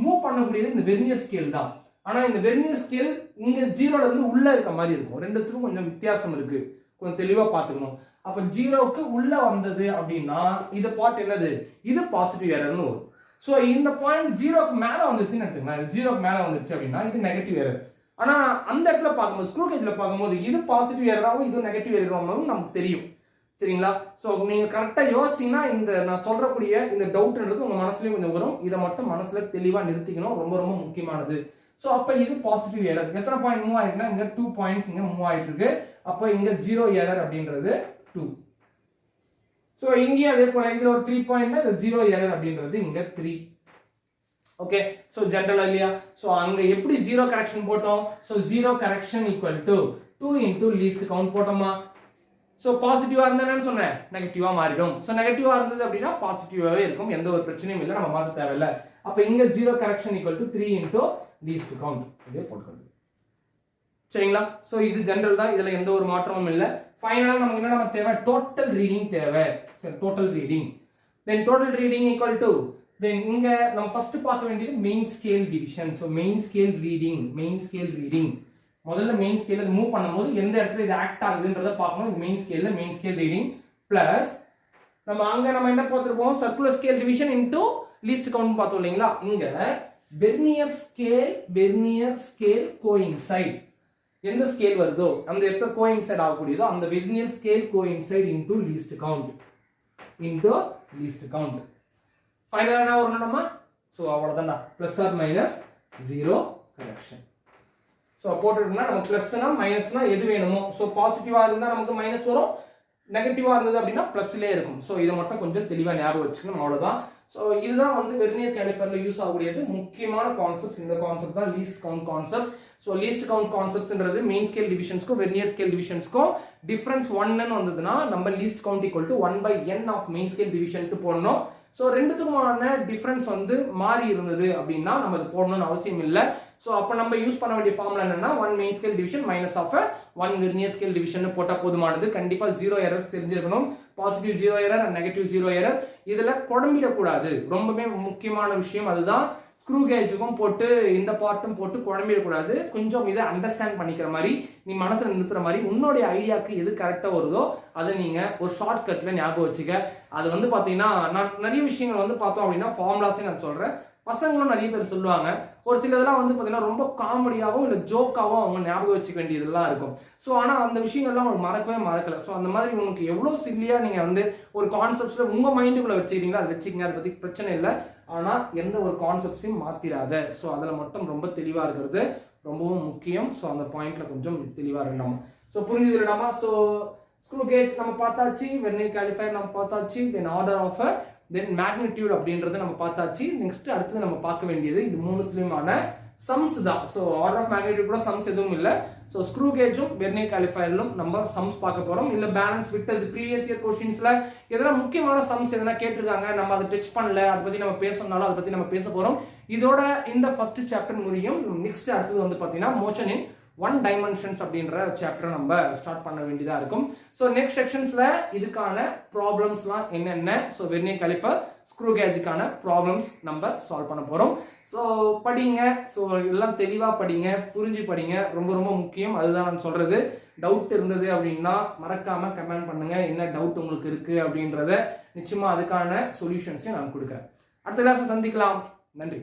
மூவ் பண்ணக்கூடியது இந்த வெர்னியர் ஸ்கேல் தான். ஆனா இந்த வெர்னியர் ஸ்கேல் இங்க 0ல இருந்து உள்ள இருக்க மாதிரி இருக்கும். ரெண்டுத்துக்கும் கொஞ்சம் வித்தியாசம் இருக்கு, கொஞ்சம் தெளிவா பாத்துக்கணும். அப்ப 0க்கு உள்ள வந்தது அப்படின்னா இது பார்ட் என்னது? இது பாசிட்டிவ் எரர்னு வரும். சோ இந்த பாயிண்ட் 0க்கு மேல வந்துருச்சுன்னு எடுத்துக்கலாம். 0க்கு மேல வந்துருச்சு அப்படின்னா இது நெகட்டிவ் எரர். ஆனா அந்த இடத்துல பார்க்கும்போது ஸ்க்ரூ கேஜ்ல பார்க்கும்போது இது பாசிட்டிவ் எரராகவும் இது நெகட்டிவ் எரராகவும் நமக்கு தெரியும், சரிங்களா? சோ நீங்க கரெக்டா யோசிச்சீங்கன்னா இந்த நான் சொல்றக்கூடிய இந்த டவுட்ன்றது உங்க மனசுலயும் கொஞ்சம் வரும். இதை மட்டும் மனசுல தெளிவா நிறுத்திக்கணும், ரொம்ப ரொம்ப முக்கியமானது. சோ அப்ப இது பாசிட்டிவ் எரர். எத்தனை பாயிண்ட் மூவ் ஆயிருக்குன்னா இங்க 2 பாயிண்ட்ஸ் இங்க மூவ் ஆயிட்டு இருக்கு. அப்ப இங்க 0 எரர் அப்படின்றது 2. சோ இங்கே அதே போல இதுல ஒரு 3 பாயிண்ட்னா இந்த 0 எரர் அப்படின்றது இங்க 3. ஓகே, சோ ஜெனரலா இல்லையா? சோ அங்க எப்படி 0 கரெக்ஷன் போட்டோம்? So 0 correction equal to 2 into least count போட்டோமா? சோ பாசிட்டிவா இருந்தா என்ன சொன்னேன்? நெகட்டிவா மாறிடும். சோ நெகட்டிவா இருந்தது அப்படின்னா பாசிட்டிவாவே இருக்கும், எந்த ஒரு பிரச்சனையும் இல்லை, நம்ம மாத்த தேவையில்லை. அப்ப இங்க 0 correction equal to 3 into least count இதே போட்டுக்கணும், சரிங்களா? சோ இது ஜெனரல் தான், இதுல எந்த ஒரு மாற்றமும் இல்லை. ஃபைனலா நமக்கு என்ன நம்ம தேவை? டோட்டல் ரீடிங் தேவை. சரி, total reading. Then total reading equal to தென் இங்க நம்ம ஃபர்ஸ்ட் பார்க்க வேண்டியது main scale division. So main scale reading முதல்ல மெயின் ஸ்கேல்ல மூவ் பண்ணும்போது எந்த இடத்துல இது ஆக்ட் ஆகுதுன்றத பார்க்கணும். மெயின் ஸ்கேல் ரீடிங் பிளஸ் நம்ம என்ன பார்த்திருப்போம்? Circular scale division into least count பார்த்தோம் இல்லைங்களா? இங்க வெர்னியர் ஸ்கேல் கோயின்சைட், எந்த ஸ்கேல் வருதோ அந்த இடத்துல கோயின்சைட் ஆகக்கூடியதோ அந்த vernier scale coincide into least count. ஃபைனலா என்ன வரணும்னா சோ அவ்வளவுதான்டா, plus or minus 0 correction. So போட்டுட்டோம்னா நம்ம பிளஸ்னா மைனஸ்னா எது வேணுமோ. சோ பாசிட்டிவா இருந்தா நமக்கு மைனஸ் வரும், நெகட்டிவா இருந்தது அப்படின்னா பிளஸ்லேயே இருக்கும். ஸோ இதை மட்டும் கொஞ்சம் தெளிவாக ஞாபகம் வச்சுக்கணும், அவ்வளோதான். ஸோ இதுதான் வந்து வெர்னியர் கேலிஃபர்ல யூஸ் ஆகக்கூடியது முக்கியமான கான்செப்ட்ஸ். இந்த கான்செப்ட் தான் least count concepts. So least count கான்செப்ட்ஸ்ன்றது மெயின் ஸ்கேல் டிவிஷன்ஸ்க்கும் வெர்னியர் ஸ்கேல் டிவிஷன்ஸ்க்கும் டிஃபரன்ஸ் 1ன்னு வந்ததுன்னா நம்ம least count equal to 1/n of main scale division போடணும். ஸோ ரெண்டுத்துக்குமான டிஃபரன்ஸ் வந்து மாறி இருந்தது அப்படின்னா நம்ம அது போடணும்னு அவசியம் இல்லை. ஸோ அப்போ நம்ம யூஸ் பண்ண வேண்டிய ஃபார்முலா என்னன்னா 1 main scale division minus of 1 vernier scale division போட்டால் போதுமானது. கண்டிப்பாக 0 எரர்ஸ் தெரிஞ்சிருக்கணும். Positive 0 error and negative 0 error இதில் குழம்பிடக்கூடாது. ரொம்பவே முக்கியமான விஷயம் அதுதான். ஸ்க்ரூ கேஜுக்கும் போட்டு இந்த பார்ட்டும் போட்டு குழம்பிடக்கூடாது. கொஞ்சம் இதை அண்டர்ஸ்டாண்ட் பண்ணிக்கிற மாதிரி நீ மனசில் நிறுத்துற மாதிரி உன்னுடைய ஐடியாவுக்கு எது கரெக்டாக வருதோ அதை நீங்கள் ஒரு ஷார்ட் கட்டில் ஞாபகம் வச்சுக்க. அது வந்து பார்த்தீங்கன்னா நான் நிறைய விஷயங்கள் வந்து பார்த்தோம் அப்படின்னா ஃபார்முலாஸே நான் சொல்கிறேன். பசங்களும் நிறைய பேர் சொல்லுவாங்க. ஒரு சிலதெல்லாம் வந்து பார்த்தீங்கன்னா ரொம்ப காமெடியாகவும் இல்லை ஜோக்காகவும் அவங்க ஞாபகம் வச்சுக்க வேண்டியதெல்லாம் இருக்கும். ஸோ ஆனால் அந்த விஷயங்கள்லாம் உங்களுக்கு மறக்கவே மறக்கலை. ஸோ அந்த மாதிரி உங்களுக்கு எவ்வளோ சில்லியாக நீங்கள் வந்து ஒரு கான்செப்ட்ஸில் உங்கள் மைண்டுக்குள்ளே வச்சுக்கிறீங்களோ அதை வச்சுக்கிங்க, அதை பற்றி பிரச்சனை இல்லை. ஆனால் எந்த ஒரு கான்செப்ட்ஸையும் மாற்றிடாத. ஸோ அதில் மட்டும் ரொம்ப தெளிவாக இருக்கிறது ரொம்பவும் முக்கியம். ஸோ அந்த பாயிண்ட்ல கொஞ்சம் தெளிவாக இருக்கணும். ஸோ புரிஞ்சு விடாமா. ஸோ ஸ்க்ரூ கேஜ் நம்ம பார்த்தாச்சு, வெர்னியர் கேலிஃபயர் நம்ம பார்த்தாச்சு, then order of then magnitude அப்படின்றத நம்ம பார்த்தாச்சு. நெக்ஸ்ட் அடுத்தது நம்ம பார்க்க வேண்டியது இது மூணுத்துலயுமான சம்ஸ் தான். ஸோ ஆர்டர் ஆஃப் மேக்னிடியூட் கூட சம்ஸ் எதுவும் இல்லை. ஸோ ஸ்க்ரூ கேஜும் வெர்னியர் கேலிஃபயர்லும் நம்ம சம்ஸ் பார்க்க போறோம். இல்லை பேலன்ஸ் விட்டது ப்ரீவியஸ் இயர் கொஸ்டின்ஸ்ல எதனா முக்கியமான சம்ஸ் எதனா கேட்டிருக்காங்க, நம்ம அதை டச் பண்ணல, அதை பத்தி நம்ம பேசணும்னாலும் அதை பத்தி நம்ம பேச போறோம். இதோட இந்த ஃபர்ஸ்ட் சாப்டர் முடியும். நெக்ஸ்ட் அடுத்தது வந்து பார்த்தீங்கன்னா மோஷன் இன் 1 டைமென்ஷன்ஸ் அப்படின்ற சாப்டர் நம்ம ஸ்டார்ட் பண்ண வேண்டியதா இருக்கும். ஸோ நெக்ஸ்ட் செக்ஷன்ஸ்ல இதுக்கான ப்ராப்ளம்ஸ்லாம் என்னென்ன, ஸோ வெர்னியர் கேலிஃபர் ஸ்க்ரூ கேஜுக்கான ப்ராப்ளம்ஸ் நம்ம சால்வ் பண்ண போறோம். ஸோ படிங்க. ஸோ எல்லாம் தெளிவாக படிங்க, புரிஞ்சு படிங்க, ரொம்ப ரொம்ப முக்கியம். அதுதான் நான் சொல்றது. டவுட் இருந்தது அப்படின்னா மறக்காம கமெண்ட் பண்ணுங்க, என்ன டவுட் உங்களுக்கு இருக்கு அப்படின்றத. நிச்சயமா அதுக்கான சொல்யூஷன்ஸையும் நான் கொடுக்குறேன். அடுத்த கிளாஸ் சந்திக்கலாம். நன்றி.